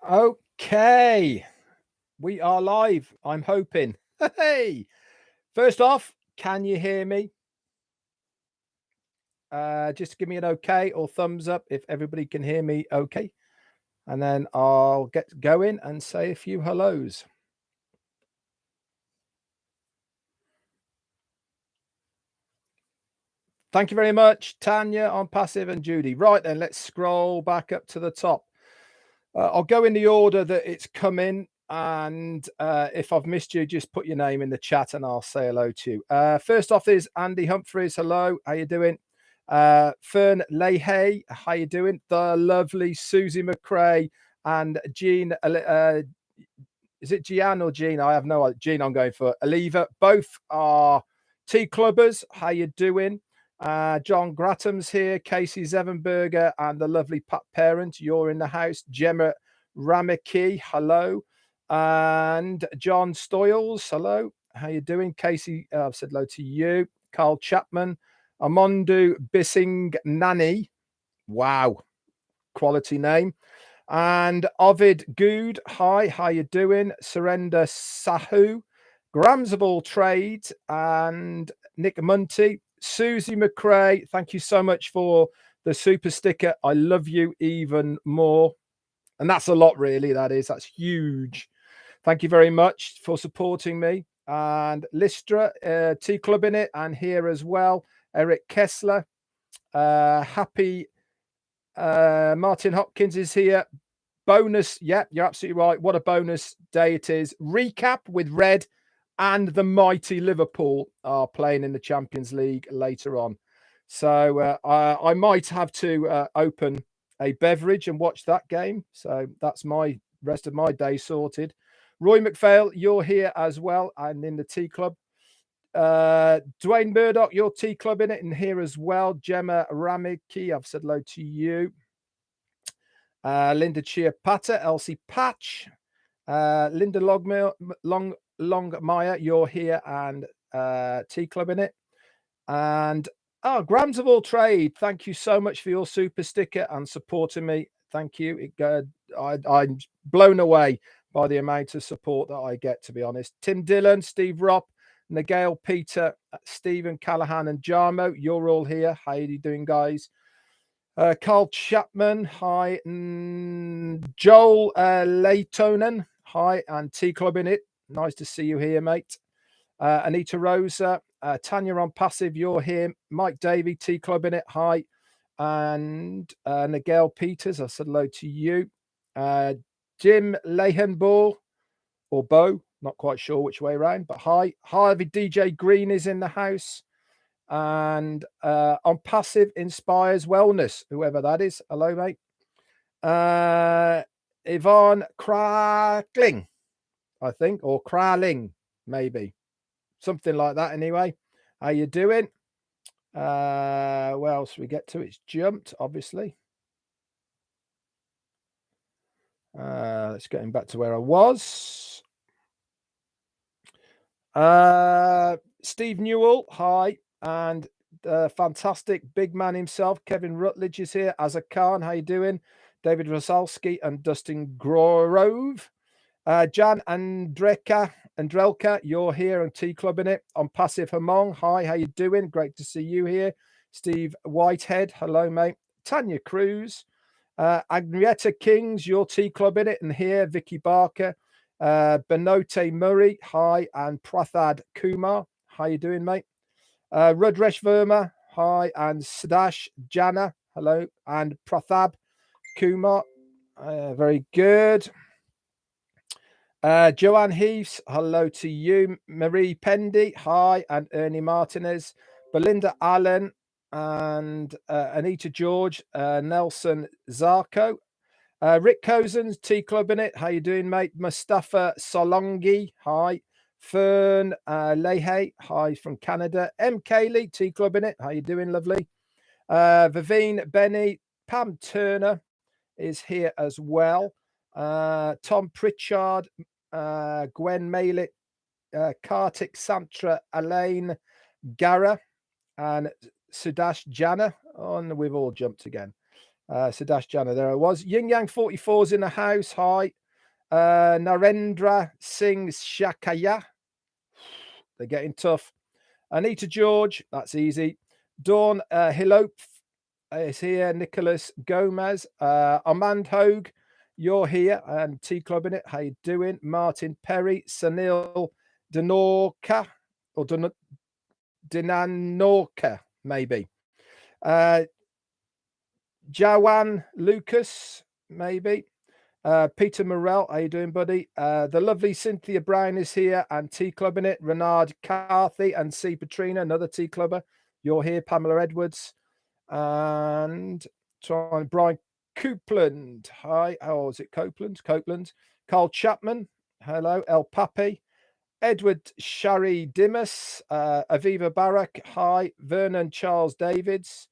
Okay, we are live. I'm hoping. Hey, first off, can you hear me? Just give me an okay or thumbs up if everybody can hear me okay. And then I'll get going and say a few hellos. Thank you very much, Tanya on passive and Judy. Right then, let's scroll back up to the top. I'll go in the order that it's come in. And if I've missed you, just put your name in the chat and I'll say hello to you. First off is Andy Humphreys. Hello, how you doing? Fern Leahy, how you doing? The lovely Susie McRae and Jean. Is it Gian or Jean? I have no idea. Jean, I'm going for Aliva. Both are tea clubbers. How you doing? John Gratham's here, Casey Zevenberger, and the lovely Pat Parent. You're in the house. Gemma Ramaki, hello. And John Stoyles, hello. How you doing? Casey, I've said hello to you. Carl Chapman, Amondu Bissing Nani. Wow, quality name. And Ovid Good, hi, how you doing? Surrender Sahu, Grams of All Trades, and Nick Munty. Susie McRae, thank you so much for the super sticker. I love you even more. And that's a lot, really. That's huge. Thank you very much for supporting me. And Listra, Tea Club in it, and here as well. Eric Kessler, happy. Martin Hopkins is here. Bonus. Yep, you're absolutely right. What a bonus day it is. Recap with Red and the mighty Liverpool are playing in the Champions League later on. So I might have to open a beverage and watch that game. So that's my rest of my day sorted. Roy McPhail, you're here as well and in the tea club. Dwayne Murdoch, your tea club in it and here as well. Gemma Ramiki, I've said hello to you. Linda Chiapata, Elsie Patch, Linda Longmire, you're here and tea club in it. And Grams of All Trade, thank you so much for your super sticker and supporting me. Thank you. I'm blown away by the amount of support that I get, to be honest. Tim Dillon, Steve Ropp, Nigel Peter, Stephen Callahan, and Jarmo, you're all here. How are you doing, guys? Carl Chapman, hi. Joel Laytonen, hi. And Tea Club in it. Nice to see you here, mate. Anita Rosa, Tanya on passive, you're here. Mike Davey, Tea Club in it, hi. And Nigel Peters, I said hello to you. Jim Lehenball, or Bo, not quite sure which way around, but hi. Harvey DJ Green is in the house. And on passive inspires wellness, whoever that is. Hello, mate. Yvonne Crackling, I think, or Crawling, maybe. Something like that anyway. How you doing? Where else we get to? It's jumped, obviously. Let's get him back to where I was. Steve Newell, hi. And fantastic big man himself, Kevin Rutledge is here. Azza Khan, how you doing? David Rosalski and Dustin Grove. Jan Andrelka, you're here on Tea Club in it. On Passive Hamong, hi, how you doing? Great to see you here. Steve Whitehead, hello, mate. Tanya Cruz. Agnietta Kings, your Tea Club in it. And here, Vicky Barker. Benote Murray, hi. And Prathad Kumar, how you doing, mate? Rudresh Verma, hi, and Sadash Jana, hello, and Prathab Kumar, very good. Joanne Heaths, hello to you. Marie Pendy, hi, and Ernie Martinez. Belinda Allen and Anita George, Nelson Zarko. Rick Cousins, Tea Club in it. How you doing, mate? Mustafa Solongi, hi. Fern Leahy, hi from Canada. M. Kaylee, Tea Club in it. How you doing, lovely? Vivine Benny, Pam Turner is here as well. Tom Pritchard, Gwen Malik, Kartik Santra, Elaine Gara, and Sudash Jana. Oh, and we've all jumped again. Sadash Jana, there I was. Yin Yang 44's in the house. Hi. Narendra Singh Shakaya. They're getting tough. Anita George, that's easy. Dawn Hilope is here. Nicholas Gomez. Armand Hogue, you're here. And Tea Club in it. How you doing? Martin Perry. Sunil Dinorka. Or Dinanorka, maybe. Jawan Lucas, maybe. Peter Morell, how you doing, buddy? The lovely Cynthia Brown is here, and Tea Club in it. Renard Carthy and C. Patrina, another Tea Clubber. You're here, Pamela Edwards. And Brian Copeland. Hi. Oh, is it Copeland? Copeland. Carl Chapman. Hello. El Papi. Edward Shari Dimas. Aviva Barak. Hi. Vernon Charles Davids.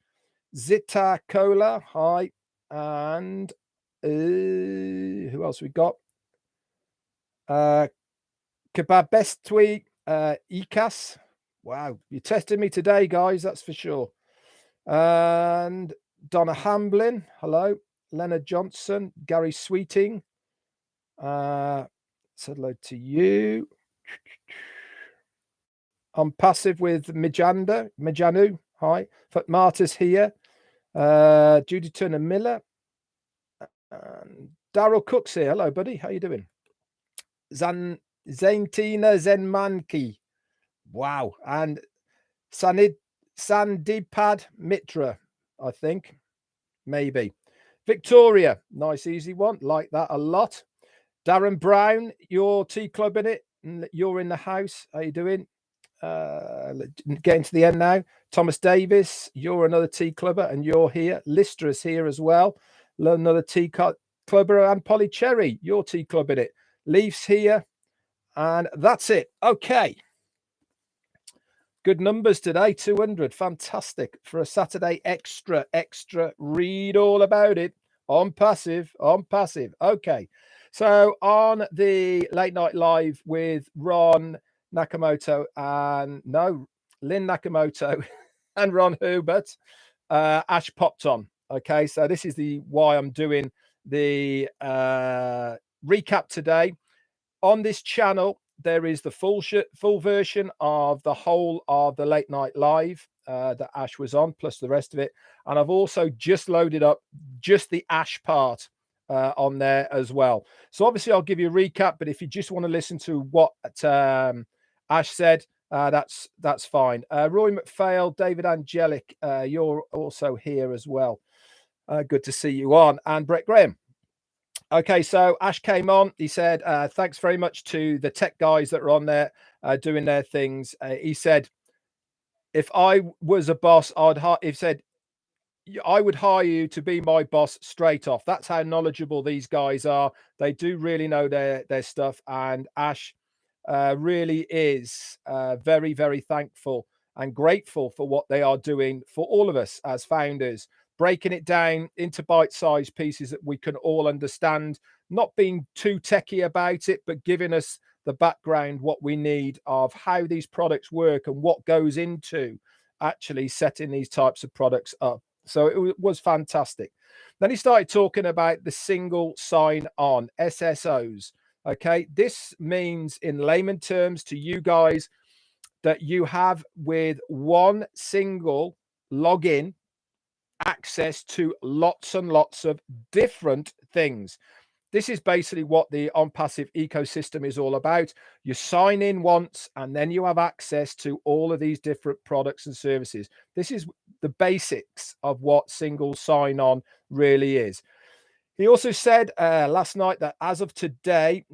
Zita Cola. Hi. And who else we got? Kebabestwi Ikas. Wow, you tested me today, guys, that's for sure. And Donna Hamblin, hello. Leonard Johnson, Gary Sweeting. Said hello to you. I'm passive with Mijanu. Hi. Fatmata's here. Judy Turner Miller. And Daryl Cook's here. Hello, buddy. How you doing? Zaintina Zenmanki. Wow. And Sandipad Mitra, I think. Maybe. Victoria. Nice, easy one. Like that a lot. Darren Brown, your Tea Club in it. You're in the house. How you doing? Getting to the end now. Thomas Davis, you're another Tea Clubber, and you're here. Listra's here as well. Another Tea Clubber, and Polly Cherry, your Tea Club in it. Leaf's here, and that's it. Okay. Good numbers today, 200. Fantastic. For a Saturday extra. Read all about it on passive. Okay. So on the Late Night Live with Ron Nakamoto and Lynn Nakamoto and Ron Hubert, Ash popped on. Okay, so this is why I'm doing the recap today. On this channel, there is the full version of the whole of the Late Night Live that Ash was on, plus the rest of it. And I've also just loaded up just the Ash part on there as well. So obviously I'll give you a recap, but if you just want to listen to what Ash said, that's fine. Roy McPhail, David Angelic, you're also here as well. Good to see you on. And Brett Graham. Okay, so Ash came on. He said, thanks very much to the tech guys that are on there doing their things. He said, if I was a boss, I would hire you to be my boss straight off. That's how knowledgeable these guys are. They do really know their stuff. And Ash really is very, very thankful and grateful for what they are doing for all of us as founders, breaking it down into bite-sized pieces that we can all understand, not being too techie about it, but giving us the background, what we need of how these products work and what goes into actually setting these types of products up. So it was fantastic. Then he started talking about the single sign-on, SSOs. Okay, this means in layman terms to you guys that you have with one single login access to lots and lots of different things. This is basically what the OnPassive ecosystem is all about. You sign in once and then you have access to all of these different products and services. This is the basics of what single sign-on really is. He also said last night that as of today,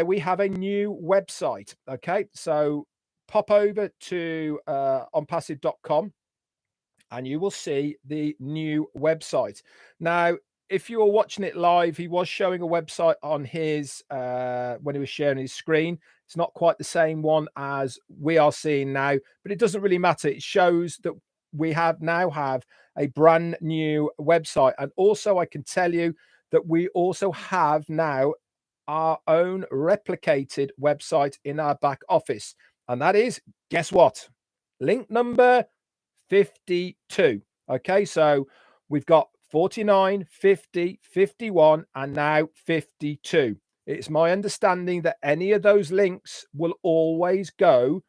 we have a new website. Okay, so pop over to onpassive.com and you will see the new website. Now, if you were watching it live, he was showing a website on his when he was sharing his screen. It's not quite the same one as we are seeing now, but it doesn't really matter. It shows that we now have a brand new website. And also I can tell you that we also have now our own replicated website in our back office. And that is, guess what? Link number 52. Okay, so we've got 49, 50, 51, and now 52. It's my understanding that any of those links will always go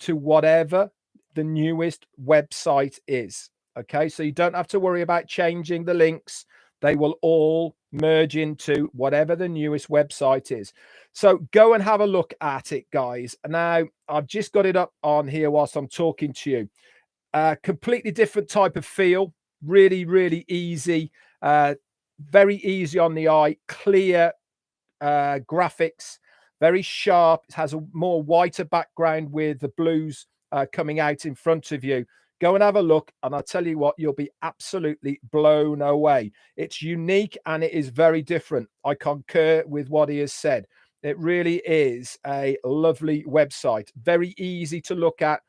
to whatever the newest website is. Okay, so you don't have to worry about changing the links. They will all merge into whatever the newest website is. So go and have a look at it, guys. Now, I've just got it up on here whilst I'm talking to you. Completely different type of feel. Really, really easy. Very easy on the eye. Clear graphics, very sharp. It has a more whiter background with the blues coming out in front of you. Go and have a look, and I'll tell you what, you'll be absolutely blown away. It's unique and it is very different. I concur with what he has said. It really is a lovely website, very easy to look at.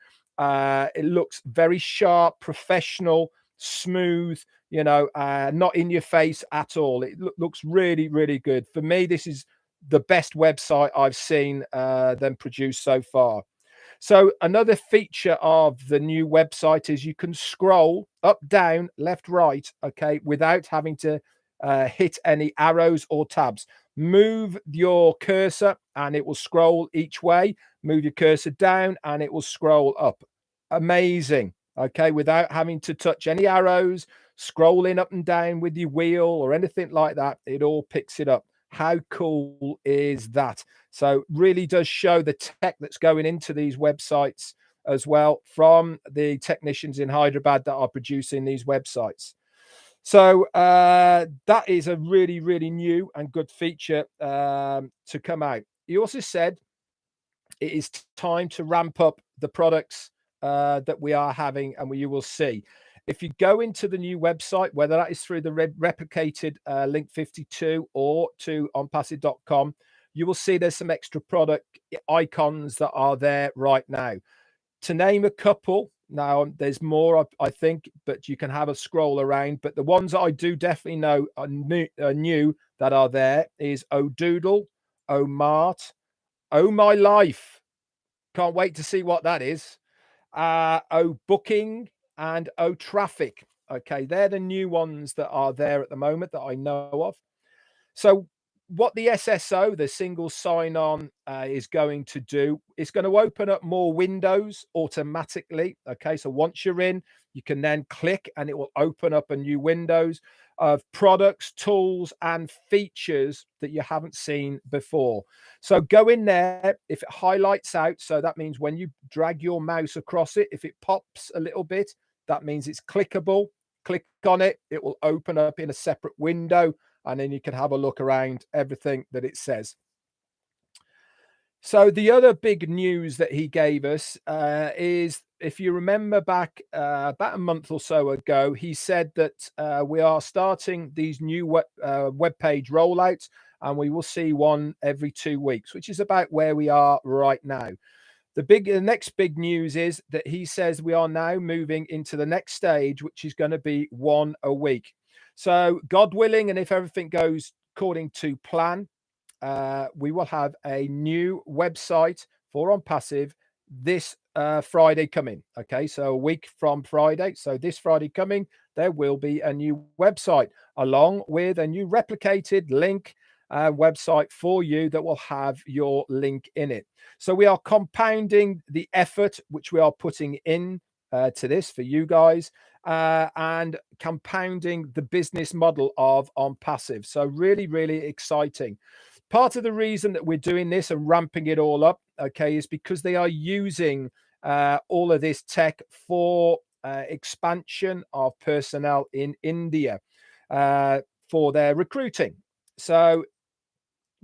It looks very sharp, professional, smooth, not in your face at all. It looks really, really good. For me, this is the best website I've seen them produce so far. So another feature of the new website is you can scroll up, down, left, right, okay, without having to hit any arrows or tabs. Move your cursor and it will scroll each way. Move your cursor down and it will scroll up. Amazing. Okay, without having to touch any arrows, scrolling up and down with your wheel or anything like that, it all picks it up. How cool is that? So really does show the tech that's going into these websites as well from the technicians in Hyderabad that are producing these websites. So that is a really, really new and good feature to come out. He also said it is time to ramp up the products that we are having, and you will see. If you go into the new website, whether that is through the replicated link 52 or to onpassive.com, you will see there's some extra product icons that are there right now. To name a couple, now there's more, I think, but you can have a scroll around. But the ones that I do definitely know are new that are there is O'Doodle, O'Mart, Oh My Life. Can't wait to see what that is. Oh Booking and Oh Traffic. Okay, they're the new ones that are there at the moment that I know of. So what the SSO, the single sign-on, is going to do, it's going to open up more windows automatically. Okay, so once you're in, you can then click and it will open up a new windows of products, tools, and features that you haven't seen before. So go in there. If it highlights out, so that means when you drag your mouse across it, if it pops a little bit, that means it's clickable. Click on it, it will open up in a separate window, and then you can have a look around everything that it says. So the other big news that he gave us is, if you remember back about a month or so ago, he said that we are starting these new web page rollouts, and we will see one every 2 weeks, which is about where we are right now. The next big news is that he says we are now moving into the next stage, which is going to be one a week. So God willing, and if everything goes according to plan, we will have a new website for On Passive this Friday coming. Okay, so a week from Friday. So this Friday coming, there will be a new website along with a new replicated link website for you that will have your link in it. So we are compounding the effort which we are putting in to this for you guys, and compounding the business model of On Passive. So really, really exciting. Part of the reason that we're doing this and ramping it all up, okay, is because they are using all of this tech for expansion of personnel in India for their recruiting. So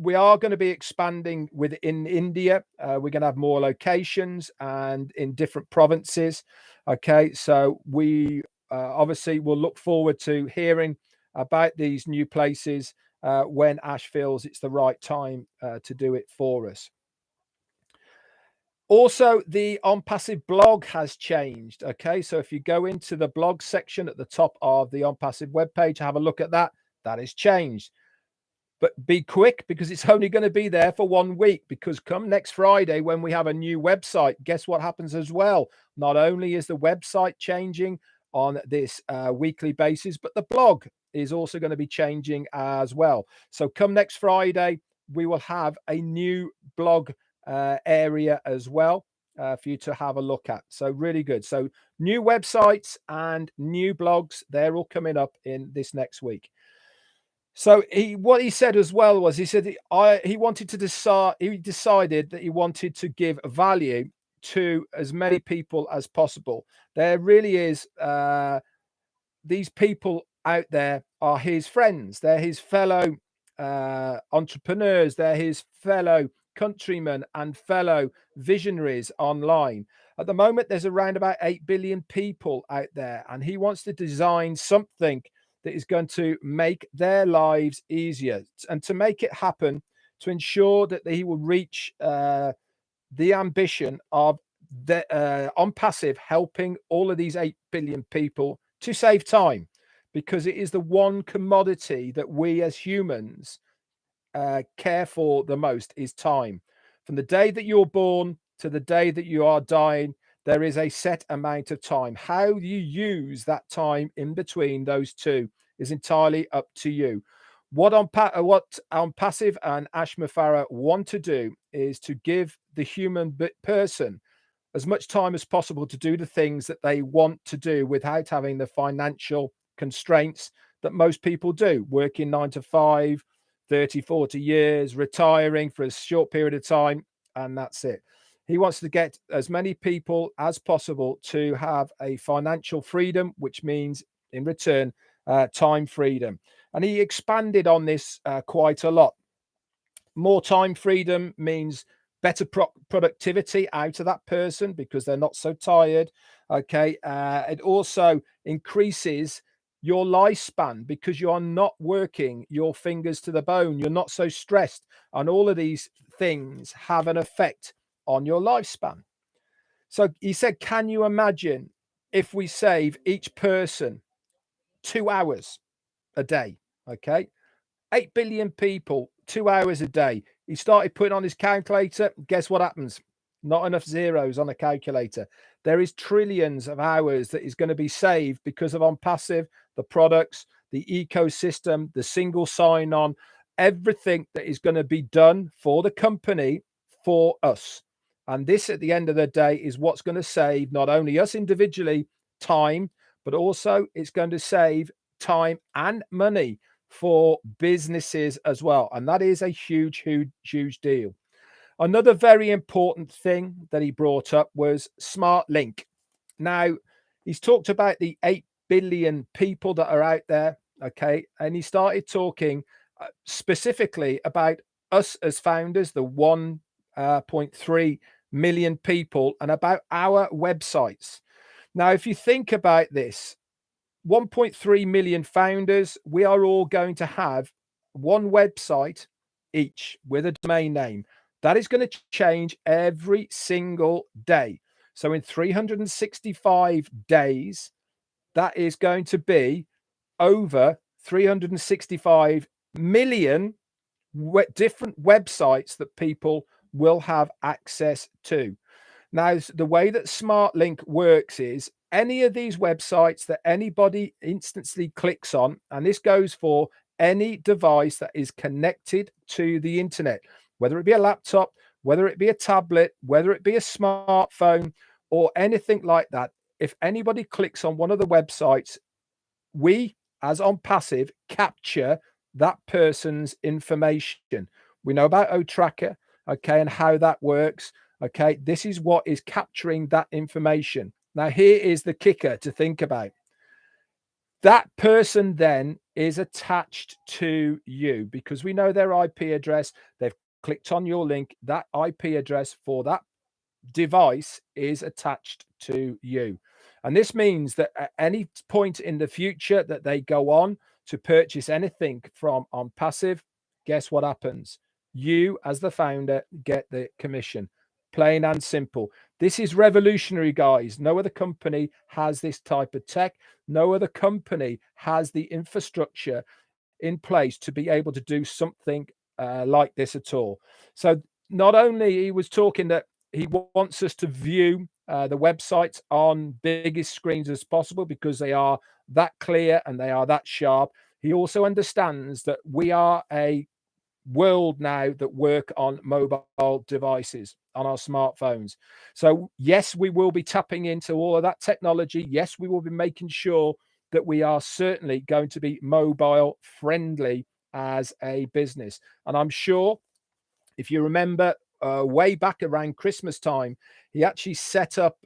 we are going to be expanding within India. We're going to have more locations and in different provinces. Okay, so we obviously will look forward to hearing about these new places when Ash feels it's the right time to do it for us. Also, the On Passive blog has changed. Okay, so if you go into the blog section at the top of the On Passive webpage, have a look at that. That has changed. But be quick, because it's only going to be there for 1 week, because come next Friday when we have a new website, guess what happens as well? Not only is the website changing on this weekly basis, but the blog is also going to be changing as well. So come next Friday, we will have a new blog area as well for you to have a look at. So really good. So new websites and new blogs, they're all coming up in this next week. So what he said as well was, he said he wanted to decide, he decided that he wanted to give value to as many people as possible. There really is these people out there are his friends. They're his fellow entrepreneurs. They're his fellow countrymen and fellow visionaries online. At the moment, there's around about 8 billion people out there, and he wants to design something that is going to make their lives easier. And to make it happen, to ensure that he will reach the ambition of on passive helping all of these 8 billion people to save time, because it is the one commodity that we as humans care for the most, is time. From the day that you're born to the day that you are dying, there is a set amount of time. How you use that time in between those two is entirely up to you. What on passive and Ash Mufareh want to do is to give the human person as much time as possible to do the things that they want to do without having the financial constraints that most people do, working 9 to 5, 30, 40 years, retiring for a short period of time, and that's it. He wants to get as many people as possible to have a financial freedom, which means in return, time freedom. And he expanded on this quite a lot. More time freedom means better productivity out of that person because they're not so tired. Okay. It also increases your lifespan because you are not working your fingers to the bone. You're not so stressed. And all of these things have an effect on your lifespan. So he said, can you imagine if we save each person 2 hours a day? Okay. 8 billion people, 2 hours a day. He started putting on his calculator. Guess what happens? Not enough zeros on the calculator. There is trillions of hours that is going to be saved because of on passive, the products, the ecosystem, the single sign on, everything that is going to be done for the company, for us. And this, at the end of the day, is what's going to save not only us individually time, but also it's going to save time and money for businesses as well. And that is a huge, huge, huge deal. Another very important thing that he brought up was smart link. Now, he's talked about the 8 billion people that are out there. Okay. And he started talking specifically about us as founders, the 1.3 million people, and about our websites. Now, if you think about this, 1.3 million founders, we are all going to have one website each with a domain name. That is going to change every single day. So in 365 days, that is going to be over 365 million different websites that people will have access to. Now, the way that SmartLink works is any of these websites that anybody instantly clicks on, and this goes for any device that is connected to the internet, whether it be a laptop, whether it be a tablet, whether it be a smartphone, or anything like that. If anybody clicks on one of the websites, we, as on passive, capture that person's information. We know about OTracker, okay, and how that works. Okay, this is what is capturing that information. Now, here is the kicker to think about. That person then is attached to you because we know their IP address. They've clicked on your link. That IP address for that device is attached to you. And this means that at any point in the future that they go on to purchase anything from on passive, guess what happens? You, as the founder, get the commission. Plain and simple. This is revolutionary, guys. No other company has this type of tech. No other company has the infrastructure in place to be able to do something like this at all. So not only he was talking that he wants us to view the websites on biggest screens as possible because they are that clear and they are that sharp. He also understands that we are a world now that work on mobile devices, on our smartphones. So yes, we will be tapping into all of that technology. Yes, we will be making sure that we are certainly going to be mobile friendly as a business. And I'm sure, if you remember, way back around Christmas time, he actually set up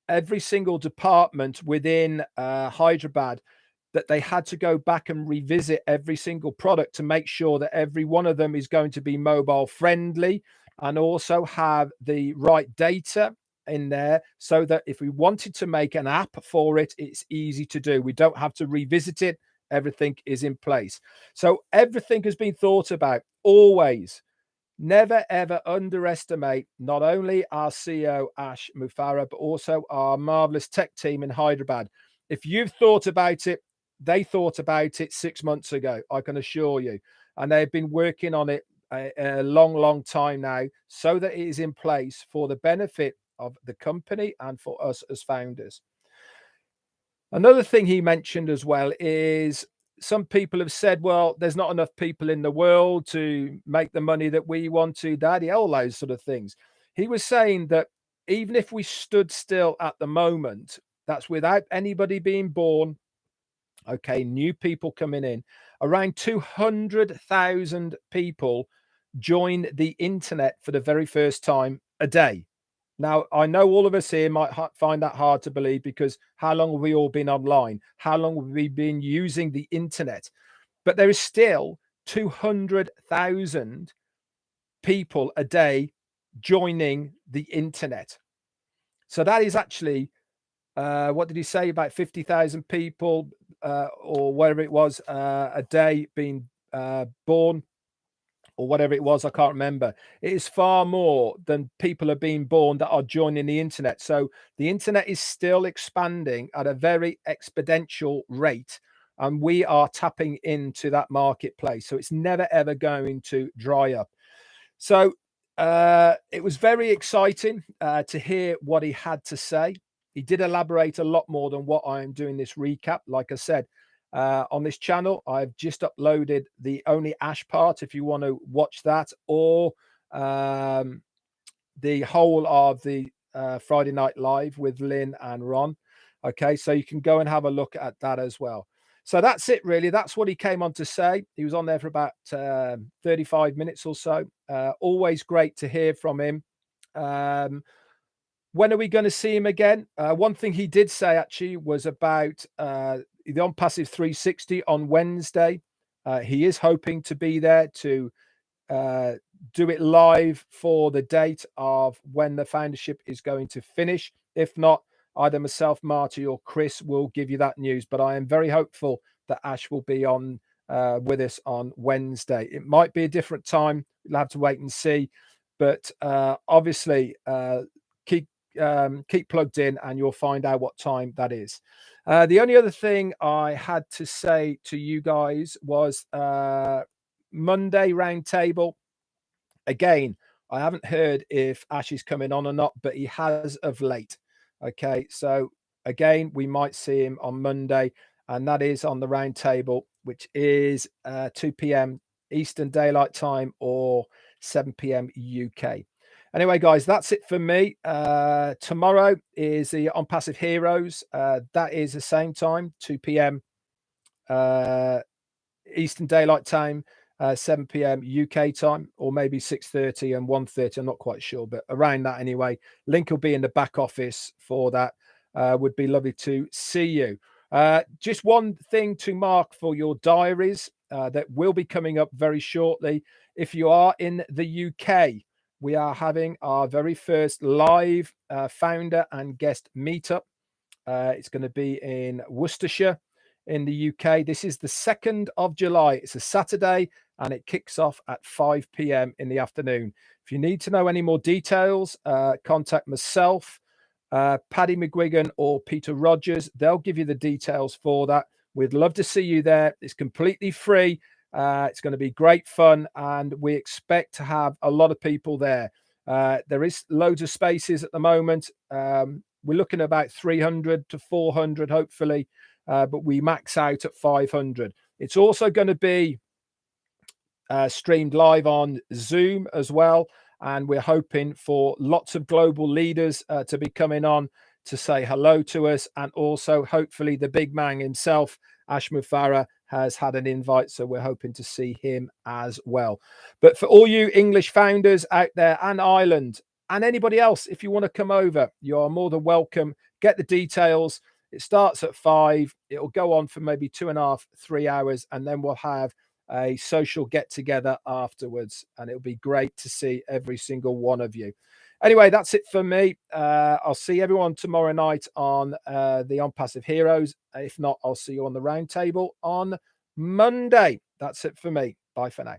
every single department within Hyderabad, that they had to go back and revisit every single product to make sure that every one of them is going to be mobile friendly and also have the right data in there, so that if we wanted to make an app for it, it's easy to do. We don't have to revisit it. Everything is in place. So everything has been thought about always. Never ever underestimate not only our CEO Ash Mufareh, but also our marvelous tech team in Hyderabad. If you've thought about it, they thought about it 6 months ago, I can assure you. And they've been working on it a long, long time now, so that it is in place for the benefit of the company and for us as founders. Another thing he mentioned as well is, some people have said, well, there's not enough people in the world to make the money that we want to, daddy, all those sort of things. He was saying that even if we stood still at the moment, that's without anybody being born, okay, new people coming in, around 200,000 people join the internet for the very first time a day. Now, I know all of us here might find that hard to believe, because how long have we all been online? How long have we been using the internet? But there is still 200,000 people a day joining the internet. So that is actually, what did he say, about 50,000 people or whatever it was a day being born, or whatever it was, I can't remember. It is far more than people are being born that are joining the internet. So the internet is still expanding at a very exponential rate, and we are tapping into that marketplace. So it's never ever going to dry up. So it was very exciting to hear what he had to say. He did elaborate a lot more than what I am doing this recap. Like I said, on this channel, I've just uploaded the only Ash part if you want to watch that, or the whole of the Friday Night Live with Lynn and Ron. Okay, so you can go and have a look at that as well. So that's it, really. That's what he came on to say. He was on there for about 35 minutes or so. Always great to hear from him. When are we going to see him again? One thing he did say actually was about the On Passive 360 on Wednesday. He is hoping to be there to do it live for the date of when the foundership is going to finish. If not, either myself, Marty, or Chris will give you that news. But I am very hopeful that Ash will be on with us on Wednesday. It might be a different time. We'll have to wait and see. But obviously, keep plugged in, and you'll find out what time that is. The only other thing I had to say to you guys was Monday roundtable. Again, I haven't heard if Ash is coming on or not, but he has of late. Okay, so again, we might see him on Monday, and that is on the round table, which is 2 p.m. Eastern Daylight Time or 7 p.m. UK. Anyway, guys, that's it for me. Tomorrow is the On Passive Heroes. That is the same time, 2 p.m. Eastern Daylight Time, 7 p.m. UK time, or maybe 6:30 and 1:30. I'm not quite sure, but around that anyway. Link will be in the back office for that. Would be lovely to see you. Just one thing to mark for your diaries that will be coming up very shortly. If you are in the UK, we are having our very first live founder and guest meetup. It's going to be in Worcestershire in the UK. This is the 2nd of July. It's a Saturday, and it kicks off at 5 p.m. in the afternoon. If you need to know any more details, contact myself, Paddy McGuigan, or Peter Rogers. They'll give you the details for that. We'd love to see you there. It's completely free. It's going to be great fun, and we expect to have a lot of people there. There is loads of spaces at the moment. We're looking at about 300 to 400, hopefully, but we max out at 500. It's also going to be streamed live on Zoom as well. And we're hoping for lots of global leaders to be coming on to say hello to us. And also, hopefully, the big man himself, Ash Mufareh, has had an invite. So we're hoping to see him as well. But for all you English founders out there and Ireland and anybody else, if you want to come over, you are more than welcome. Get the details. It starts at 5. It'll go on for maybe 2.5, 3 hours. And then we'll have a social get together afterwards, and it'll be great to see every single one of you. Anyway, that's it for me. I'll see everyone tomorrow night on the On Passive Heroes. If not, I'll see you on the round table on Monday. That's it for me. Bye for now.